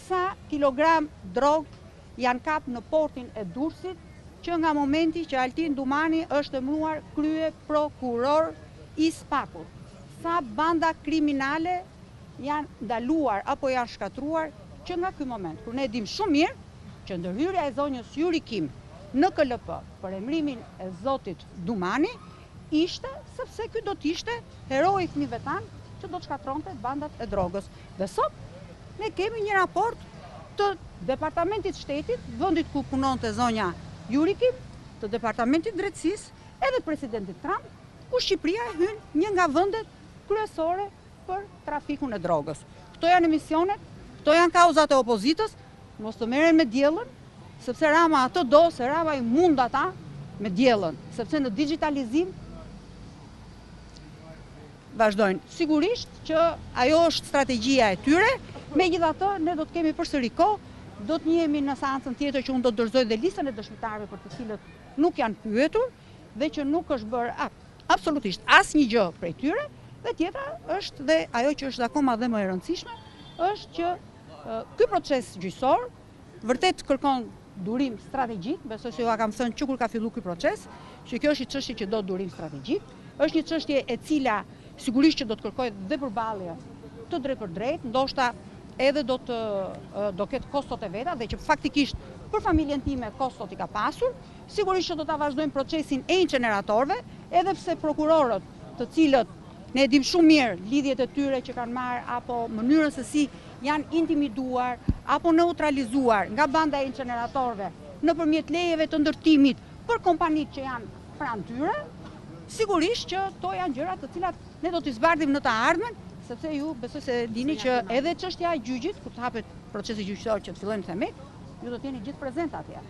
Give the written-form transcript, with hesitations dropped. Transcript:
sa kilogram drogë janë kap në portin e Durrësit, që nga momenti që Altin Dumani është emëruar krye prokuror i Spakur. Sa banda kriminale janë ndaluar apo janë shkatruar që nga ky moment, kur ne dim shumë mirë që ndërhyrja e zonjës Yuri Kim në KLP për emrimin e zotit Dumani ishte sepse ky do të ishte heroi i fëmijëve tanë që do të shkatronte bandat e drogës. Dhe sot ne kemi një raport të Departamentit Shtetit, vendit ku punonte zonja Yuri Kim, të Departamentit Drejtësisë, edhe presidentit Trump, ku Shqipëria e hyn një nga vendet kryesore për trafikun e drogës. Këto janë emisionet, këto janë kauzat e opozitës, mos të merren me diellën, sepse Rama atë do, se Rama i mund ata me diellën, sepse në digitalizim vazhdojnë. Sigurisht që ajo është strategjia e tyre, megjithatë ne do të kemi përsëri kohë, do të njihemi në seancën tjetër që unë do të dorëzoj dhe listën e dëshmitarëve për të cilët nuk janë pyetur dhe që nuk është bërë absolutisht asnjë gjë prej tyre, dhe tjetra është dhe ajo që është akoma dhe më e rëndësishme, është që ky proces gjyqësor vërtet kërkon durim strategjik, besoj se ju kam thënë që kur ka filluar ky proces, që kjo është një çështje që do durim strategjik, është një çështje e cila sigurisht që do të kërkojë dhe përballje të drejt për drejt, ndoshta edhe do ketë kostot e veta, dhe që faktikisht për familjen time kostot i ka pasur, sigurisht që do ta vazhdojmë procesin e inceneratorëve, edhe pse prokurorët, të cilët ne dim shumë mirë lidhjet e tyre që kanë marrë apo mënyrën se si janë intimiduar apo neutralizuar nga banda e inceneratorëve nëpërmjet lejeve të ndërtimit për kompanitë që janë pranë tyre, sigurisht që to janë gjëra të cilat ne do t'i zbardhim në të ardhmen, sepse ju besoj se dini që edhe çështja e gjyqit, kur të hapet procesi gjyqësor që të fillojnë themet, ju do të jeni gjithë prezent atje.